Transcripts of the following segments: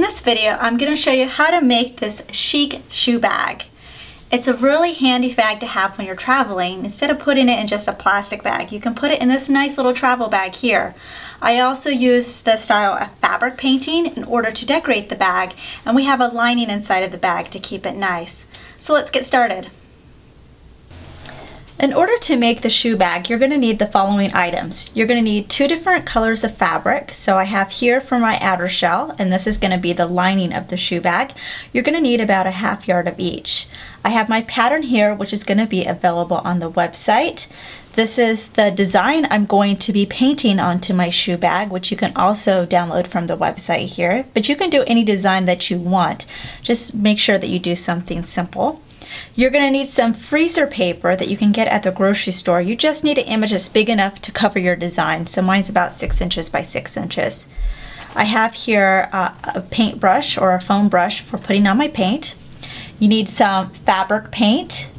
this video, I'm going to show you how to make this chic shoe bag. It's a really handy bag to have when you're traveling. Instead of putting it in just a plastic bag, you can put it in this nice little travel bag here. I also use the style of fabric painting in order to decorate the bag, and we have a lining inside of the bag to keep it nice. So let's get started. In order to make the shoe bag, you're going to need the following items. You're going to need 2 different colors of fabric. So I have here for my outer shell, and this is going to be the lining of the shoe bag. You're going to need about a ½ yard of each. I have my pattern here, which is going to be available on the website. This is the design I'm going to be painting onto my shoe bag, which you can also download from the website here. But you can do any design that you want. Just make sure that you do something simple. You're going to need some freezer paper that you can get at the grocery store. You just need an image that's big enough to cover your design. So mine's about 6 inches by 6 inches. I have here a paintbrush or a foam brush for putting on my paint. You need some fabric paint.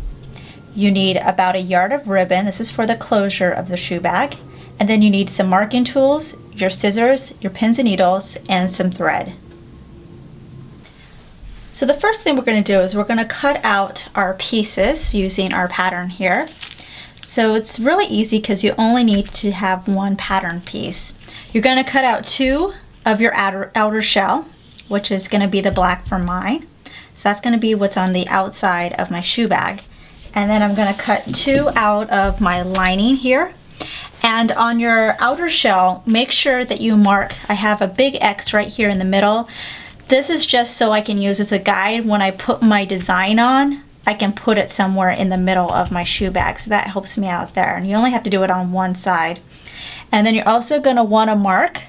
You need about a yard of ribbon. This is for the closure of the shoe bag. And then you need some marking tools, your scissors, your pins and needles, and some thread. So the first thing we're going to do is we're going to cut out our pieces using our pattern here. So it's really easy because you only need to have one pattern piece. You're going to cut out 2 of your outer shell, which is going to be the black for mine. So that's going to be what's on the outside of my shoe bag. And then I'm going to cut 2 out of my lining here. And on your outer shell, make sure that you mark, I have a big X right here in the middle. This is just so I can use as a guide when I put my design on. I can put it somewhere in the middle of my shoe bag, so that helps me out there. And you only have to do it on one side. And then you're also going to want to mark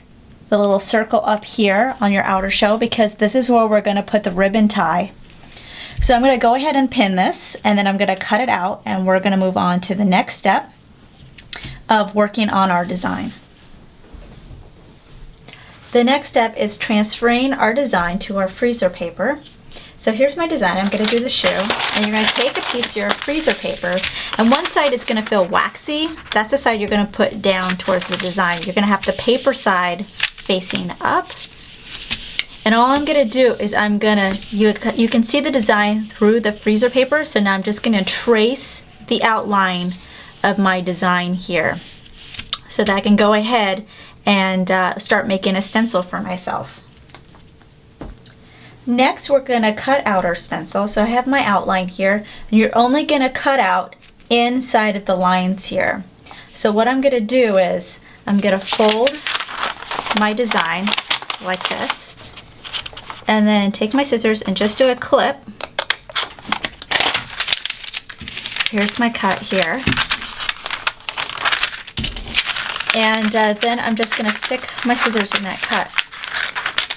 the little circle up here on your outer shell, because this is where we're going to put the ribbon tie. So I'm going to go ahead and pin this, and then I'm going to cut it out, and we're going to move on to the next step of working on our design. The next step is transferring our design to our freezer paper. So here's my design. I'm going to do the shoe, and you're going to take a piece of your freezer paper, and one side is going to feel waxy. That's the side you're going to put down towards the design. You're going to have the paper side facing up. And all I'm going to do is you can see the design through the freezer paper, so now I'm just going to trace the outline of my design here so that I can go ahead and start making a stencil for myself. Next, we're going to cut out our stencil. So I have my outline here, and you're only going to cut out inside of the lines here. So what I'm going to do is I'm going to fold my design like this, and then take my scissors and just do a clip. Here's my cut here. And then I'm just going to stick my scissors in that cut,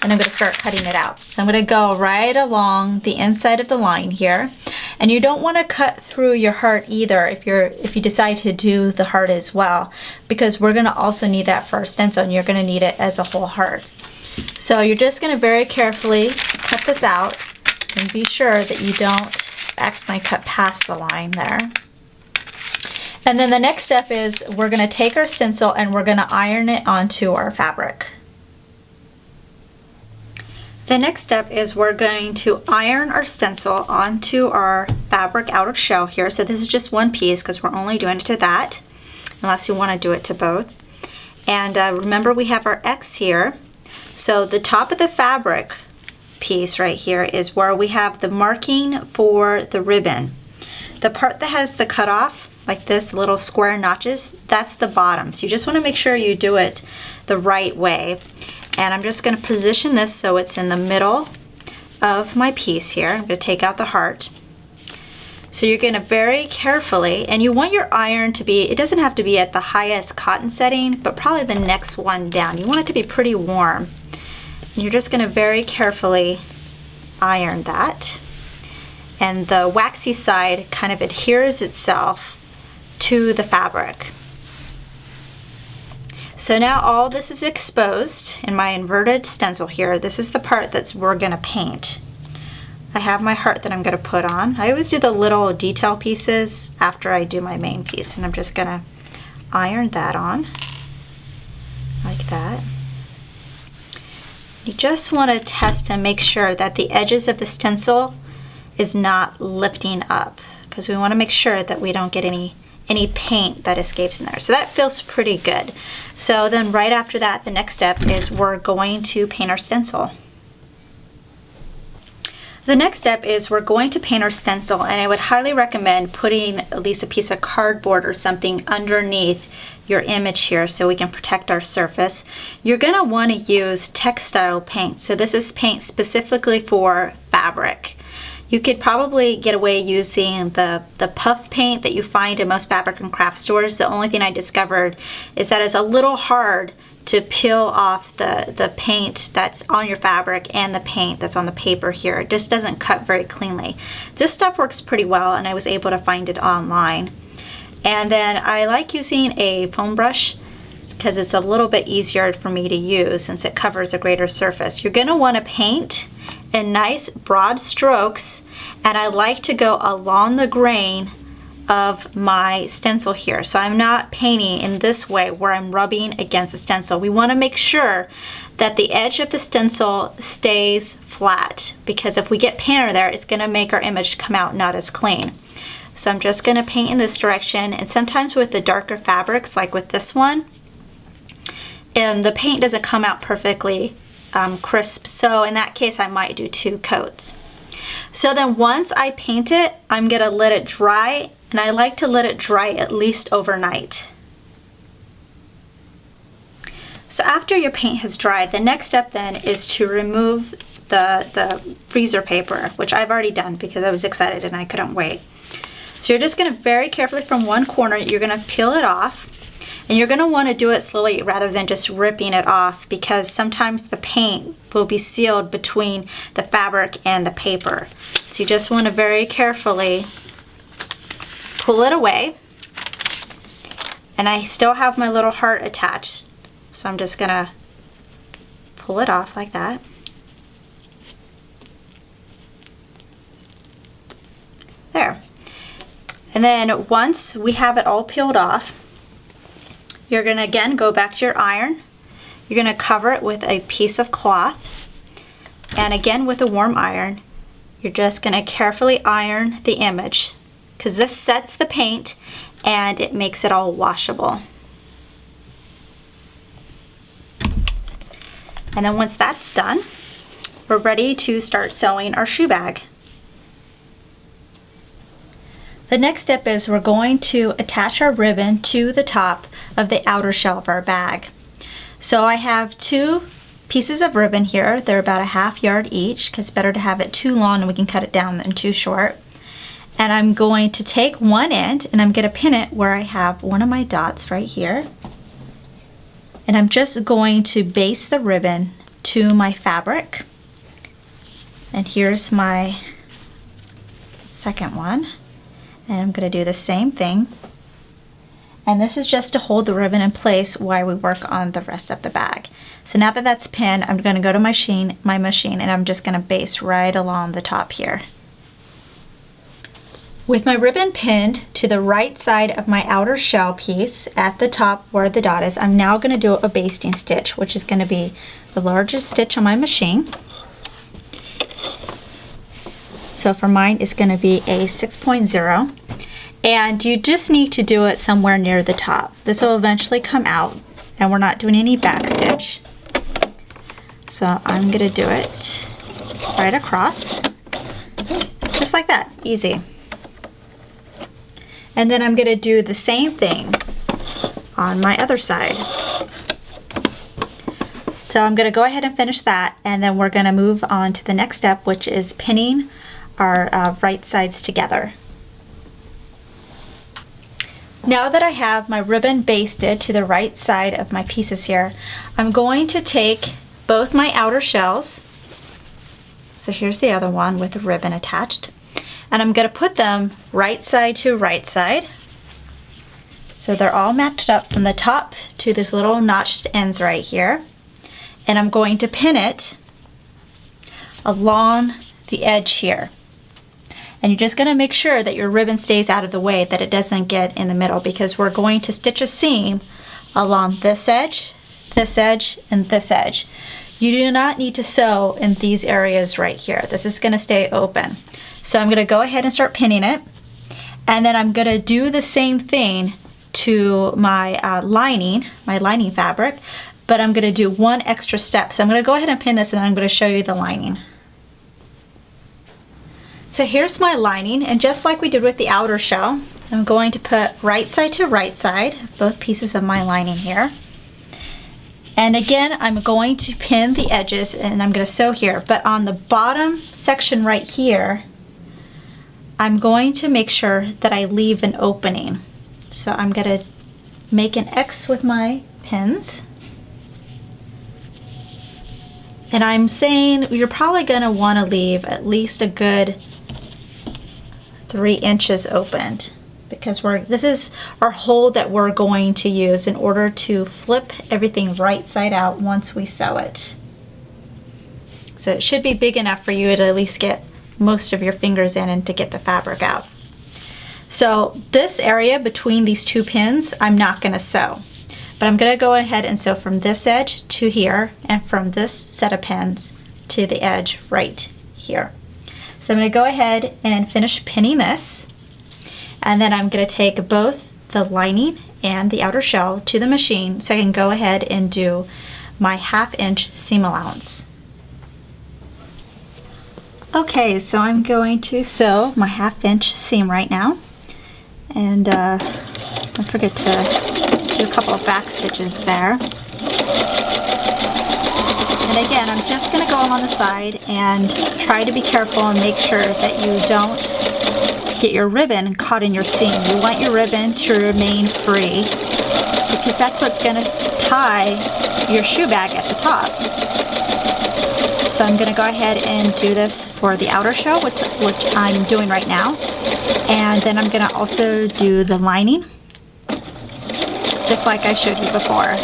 and I'm going to start cutting it out. So I'm going to go right along the inside of the line here, and you don't want to cut through your heart either if you decide to do the heart as well, because we're going to also need that for our stencil, and you're going to need it as a whole heart. So you're just going to very carefully cut this out, and be sure that you don't accidentally cut past the line there. And then the next step is we're going to take our stencil and we're going to iron it onto our fabric. The next step is we're going to iron our stencil onto our fabric outer shell here. So this is just one piece because we're only doing it to that, unless you want to do it to both. And remember, we have our X here. So the top of the fabric piece right here is where we have the marking for the ribbon. The part that has the cutoff, like this little square notches, that's the bottom. So you just want to make sure you do it the right way. And I'm just going to position this so it's in the middle of my piece here. I'm going to take out the heart. So you're going to very carefully, and you want your iron to be, it doesn't have to be at the highest cotton setting, but probably the next one down. You want it to be pretty warm. And you're just going to very carefully iron that. And the waxy side kind of adheres itself to the fabric. So now all this is exposed in my inverted stencil here. This is the part that we're going to paint. I have my heart that I'm going to put on. I always do the little detail pieces after I do my main piece, and I'm just going to iron that on like that. You just want to test and make sure that the edges of the stencil is not lifting up, because we want to make sure that we don't get any paint that escapes in there. So that feels pretty good. So then right after that, the next step is we're going to paint our stencil. The next step is we're going to paint our stencil, and I would highly recommend putting at least a piece of cardboard or something underneath your image here so we can protect our surface. You're going to want to use textile paint. So this is paint specifically for fabric. You could probably get away using the puff paint that you find in most fabric and craft stores. The only thing I discovered is that it's a little hard to peel off the paint that's on your fabric and the paint that's on the paper here. It just doesn't cut very cleanly. This stuff works pretty well, and I was able to find it online. And then I like using a foam brush because it's a little bit easier for me to use since it covers a greater surface. You're going to want to paint in nice broad strokes, and I like to go along the grain of my stencil here. So I'm not painting in this way where I'm rubbing against the stencil. We want to make sure that the edge of the stencil stays flat, because if we get paint over there, it's going to make our image come out not as clean. So I'm just going to paint in this direction, and sometimes with the darker fabrics like with this one, the paint doesn't come out perfectly crisp, so in that case I might do 2 coats. So then once I paint it, I'm going to let it dry, and I like to let it dry at least overnight. So after your paint has dried, the next step then is to remove the freezer paper, which I've already done because I was excited and I couldn't wait. So you're just going to very carefully from one corner, you're going to peel it off, and you're going to want to do it slowly rather than just ripping it off, because sometimes the paint will be sealed between the fabric and the paper. So you just want to very carefully pull it away. And I still have my little heart attached, so I'm just going to pull it off like that. There. And then once we have it all peeled off, you're going to again go back to your iron. You're going to cover it with a piece of cloth, and again with a warm iron, you're just going to carefully iron the image, because this sets the paint and it makes it all washable. And then once that's done, we're ready to start sewing our shoe bag. The next step is we're going to attach our ribbon to the top of the outer shell of our bag. So I have 2 pieces of ribbon here. They're about a ½ yard each, because it's better to have it too long and we can cut it down than too short. And I'm going to take one end and I'm going to pin it where I have one of my dots right here. And I'm just going to baste the ribbon to my fabric. And here's my second one. And I'm going to do the same thing. And this is just to hold the ribbon in place while we work on the rest of the bag. So now that that's pinned, I'm going to go to my machine, and I'm just going to baste right along the top here. With my ribbon pinned to the right side of my outer shell piece at the top where the dot is, I'm now going to do a basting stitch, which is going to be the largest stitch on my machine. So for mine, it's going to be a 6.0, and you just need to do it somewhere near the top. This will eventually come out, and we're not doing any back stitch. So I'm going to do it right across, just like that, easy. And then I'm going to do the same thing on my other side. So I'm going to go ahead and finish that, and then we're going to move on to the next step, which is pinning our right sides together. Now that I have my ribbon basted to the right side of my pieces here, I'm going to take both my outer shells, so here's the other one with the ribbon attached, and I'm going to put them right side to right side, so they're all matched up from the top to this little notched ends right here, and I'm going to pin it along the edge here. And you're just going to make sure that your ribbon stays out of the way, that it doesn't get in the middle, because we're going to stitch a seam along this edge, and this edge. You do not need to sew in these areas right here. This is gonna stay open. So I'm gonna go ahead and start pinning it. And then I'm gonna do the same thing to my lining fabric, but I'm gonna do one extra step. So I'm gonna go ahead and pin this, and then I'm gonna show you the lining. So here's my lining, and just like we did with the outer shell, I'm going to put right side to right side, both pieces of my lining here. And again, I'm going to pin the edges, and I'm going to sew here. But on the bottom section right here, I'm going to make sure that I leave an opening. So I'm going to make an X with my pins. And I'm saying you're probably going to want to leave at least a good 3 inches opened, because this is our hole that we're going to use in order to flip everything right side out once we sew it. So it should be big enough for you to at least get most of your fingers in and to get the fabric out. So this area between these 2 pins, I'm not going to sew, but I'm going to go ahead and sew from this edge to here, and from this set of pins to the edge right here. So I'm going to go ahead and finish pinning this, and then I'm going to take both the lining and the outer shell to the machine so I can go ahead and do my 1/2 inch seam allowance. Okay, so I'm going to sew my 1/2 inch seam right now, and don't forget to do a couple of back stitches there. And again, I'm just going to go along the side and try to be careful and make sure that you don't get your ribbon caught in your seam. You want your ribbon to remain free, because that's what's going to tie your shoe bag at the top. So I'm going to go ahead and do this for the outer shell, which I'm doing right now. And then I'm going to also do the lining, just like I showed you before.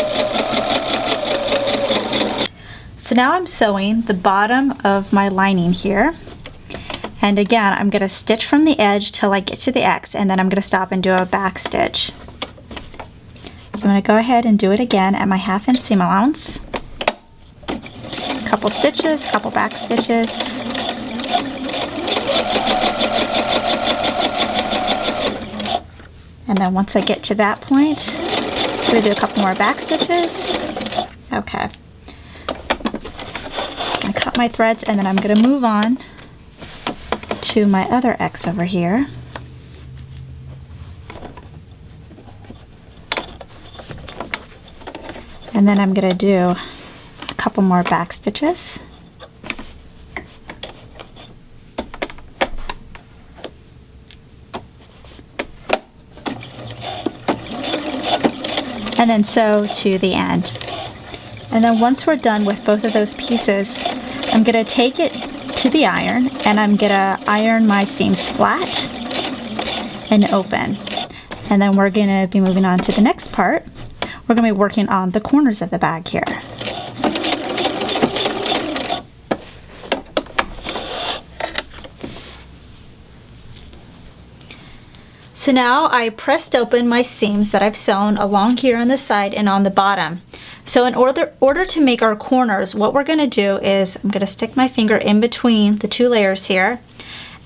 So now I'm sewing the bottom of my lining here. And again, I'm going to stitch from the edge till I get to the X, and then I'm going to stop and do a back stitch. So I'm going to go ahead and do it again at my 1/2 inch seam allowance. Couple stitches, couple back stitches. And then once I get to that point, I'm going to do a couple more back stitches. Okay. Cut my threads, and then I'm going to move on to my other X over here. And then I'm going to do a couple more back stitches. And then sew to the end. And then once we're done with both of those pieces, I'm going to take it to the iron, and I'm going to iron my seams flat and open. And then we're going to be moving on to the next part. We're going to be working on the corners of the bag here. So now I pressed open my seams that I've sewn along here on the side and on the bottom. So in order to make our corners, what we're going to do is I'm going to stick my finger in between the 2 layers here,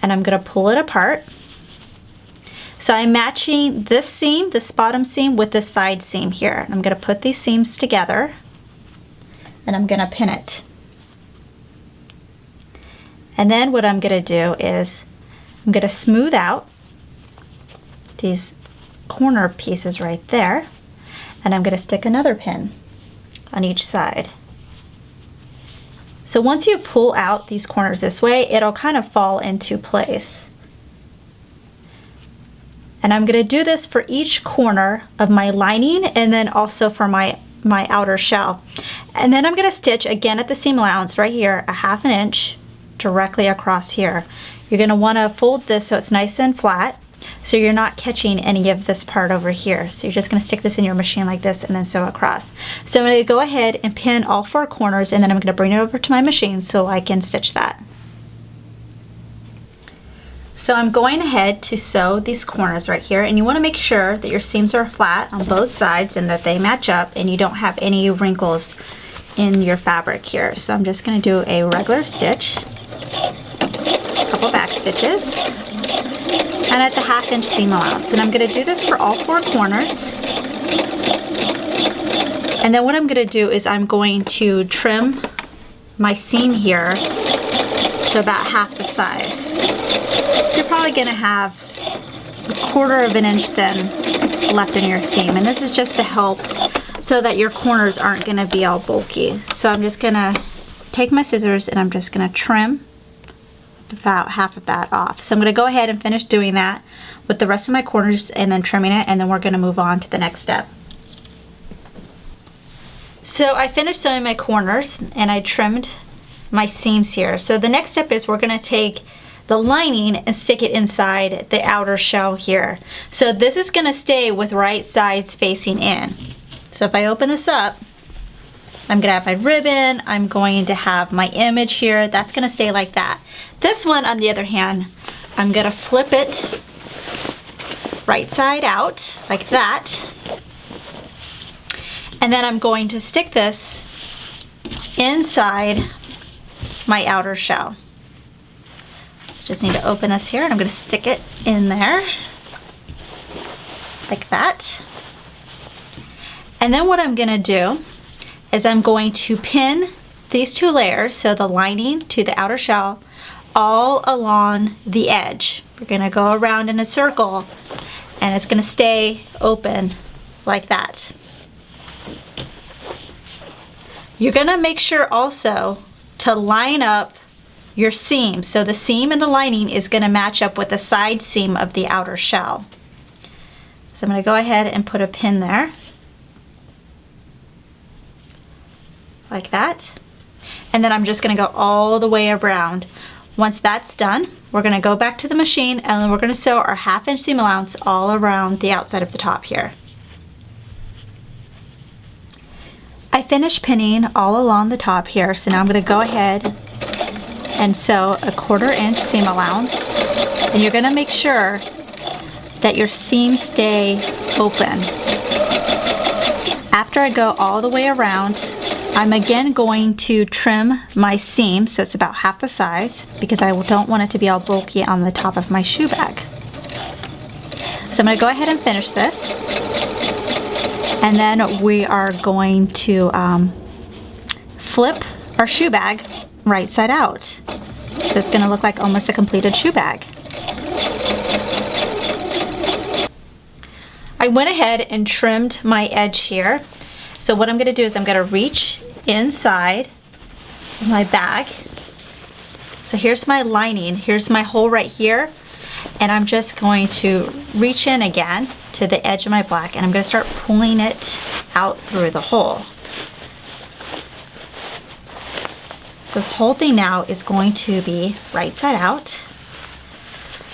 and I'm going to pull it apart. So I'm matching this seam, this bottom seam, with this side seam here. I'm going to put these seams together, and I'm going to pin it. And then what I'm going to do is I'm going to smooth out these corner pieces right there, and I'm going to stick another pin on each side. So once you pull out these corners this way, it'll kind of fall into place. And I'm going to do this for each corner of my lining, and then also for my outer shell. And then I'm going to stitch again at the seam allowance right here, a 1/2 inch directly across here. You're going to want to fold this so it's nice and flat, so you're not catching any of this part over here. So you're just going to stick this in your machine like this and then sew across. So I'm going to go ahead and pin all 4 corners, and then I'm going to bring it over to my machine so I can stitch that. So I'm going ahead to sew these corners right here, and you want to make sure that your seams are flat on both sides and that they match up and you don't have any wrinkles in your fabric here. So I'm just going to do a regular stitch, a couple back stitches, and at the 1/2 inch seam allowance. And I'm going to do this for all 4 corners. And then what I'm going to do is I'm going to trim my seam here to about 1/2 the size. So you're probably going to have 1/4 of an inch then left in your seam, and this is just to help so that your corners aren't going to be all bulky. So I'm just going to take my scissors and I'm just going to trim about 1/2 of that off. So I'm going to go ahead and finish doing that with the rest of my corners and then trimming it, and then we're going to move on to the next step. So I finished sewing my corners and I trimmed my seams here. So the next step is we're going to take the lining and stick it inside the outer shell here. So this is going to stay with right sides facing in. So if I open this up, I'm going to have my ribbon, I'm going to have my image here, that's going to stay like that. This one, on the other hand, I'm going to flip it right side out like that. And then I'm going to stick this inside my outer shell. So just need to open this here and I'm going to stick it in there like that. And then what I'm going to do is I'm going to pin these 2 layers, so the lining to the outer shell, all along the edge. We're going to go around in a circle and it's going to stay open like that. You're going to make sure also to line up your seam. So the seam and the lining is going to match up with the side seam of the outer shell. So I'm going to go ahead and put a pin there. Like that. And then I'm just going to go all the way around. Once that's done, we're going to go back to the machine and then we're going to sew our 1/2 inch seam allowance all around the outside of the top here. I finished pinning all along the top here, so now I'm going to go ahead and sew a 1/4 inch seam allowance, and you're going to make sure that your seams stay open. After I go all the way around, I'm again going to trim my seam so it's about 1/2 the size because I don't want it to be all bulky on the top of my shoe bag. So I'm going to go ahead and finish this. And then we are going to flip our shoe bag right side out. So it's going to look like almost a completed shoe bag. I went ahead and trimmed my edge here. So what I'm going to do is I'm going to reach inside my bag. So here's my lining, here's my hole right here, and I'm just going to reach in again to the edge of my black and I'm going to start pulling it out through the hole. So this whole thing now is going to be right side out.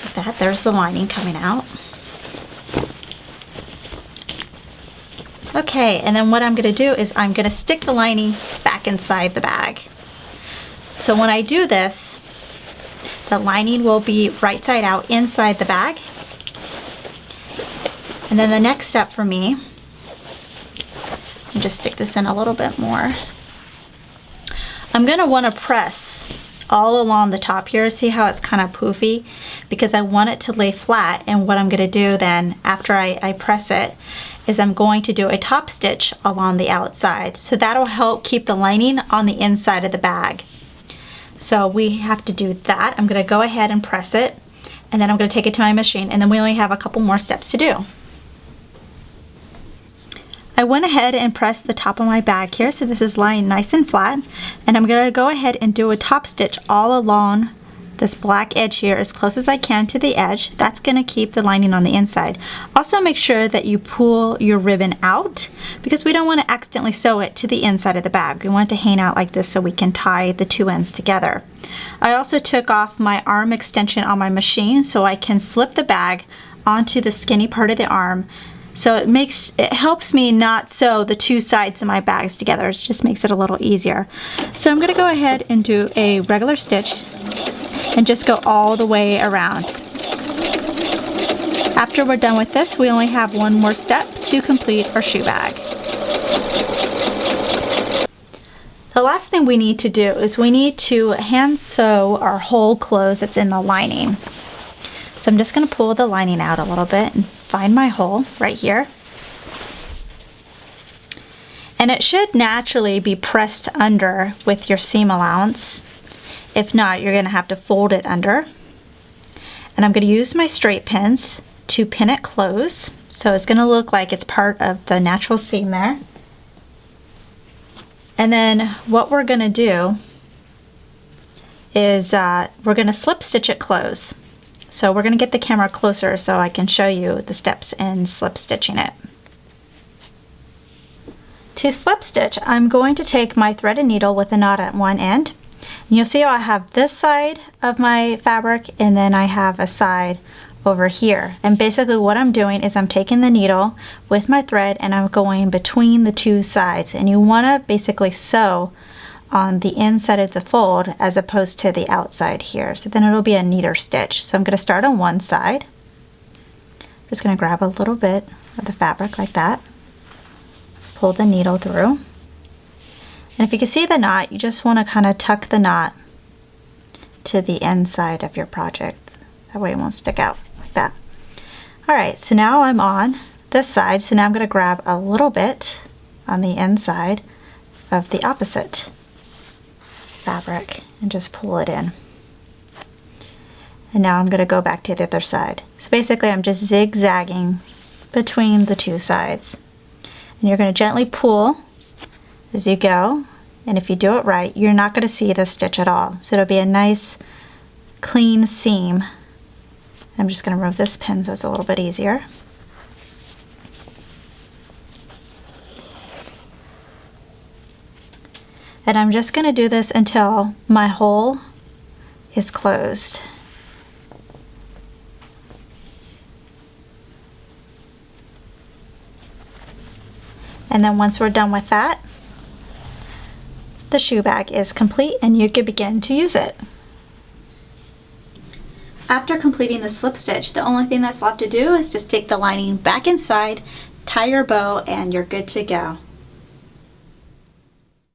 Like that, there's the lining coming out. Okay, and then what I'm going to do is I'm going to stick the lining back inside the bag. So when I do this, the lining will be right side out inside the bag. And then the next step for me, I'll just stick this in a little bit more. I'm going to want to press all along the top here. See how it's kind of poofy? Because I want it to lay flat, and what I'm going to do then after I press it is I'm going to do a top stitch along the outside. So that'll help keep the lining on the inside of the bag. So we have to do that. I'm going to go ahead and press it, and then I'm going to take it to my machine, and then we only have a couple more steps to do. I went ahead and pressed the top of my bag here, so this is lying nice and flat, and I'm going to go ahead and do a top stitch all along this black edge here as close as I can to the edge. That's going to keep the lining on the inside. Also make sure that you pull your ribbon out because we don't want to accidentally sew it to the inside of the bag. We want it to hang out like this so we can tie the 2 ends together. I also took off my arm extension on my machine so I can slip the bag onto the skinny part of the arm. So it helps me not sew the 2 sides of my bags together. It just makes it a little easier. So I'm going to go ahead and do a regular stitch and just go all the way around. After we're done with this, we only have one more step to complete our shoe bag. The last thing we need to do is we need to hand sew our hole closed that's in the lining. So I'm just going to pull the lining out a little bit and find my hole right here. And it should naturally be pressed under with your seam allowance. If not, you're going to have to fold it under. And I'm going to use my straight pins to pin it close. So it's going to look like it's part of the natural seam there. And then what we're going to do is we're going to slip stitch it close. So we're going to get the camera closer so I can show you the steps in slip stitching it. To slip stitch, I'm going to take my threaded needle with a knot at one end. And you'll see how I have this side of my fabric and then I have a side over here. And basically what I'm doing is I'm taking the needle with my thread and I'm going between the two sides. And you want to basically sew on the inside of the fold as opposed to the outside here. So then it'll be a neater stitch. So I'm going to start on one side. Just going to grab a little bit of the fabric like that. Pull the needle through. And if you can see the knot, you just want to kind of tuck the knot to the inside of your project. That way it won't stick out like that. Alright, so now I'm on this side, so now I'm going to grab a little bit on the inside of the opposite fabric and just pull it in. And now I'm going to go back to the other side. So basically I'm just zigzagging between the two sides. And you're going to gently pull as you go, and if you do it right, you're not going to see the stitch at all. So it'll be a nice clean seam. I'm just going to remove this pin so it's a little bit easier. And I'm just going to do this until my hole is closed. And then once we're done with that, the shoe bag is complete and you can begin to use it. After completing the slip stitch, the only thing that's left to do is just take the lining back inside, tie your bow, and you're good to go.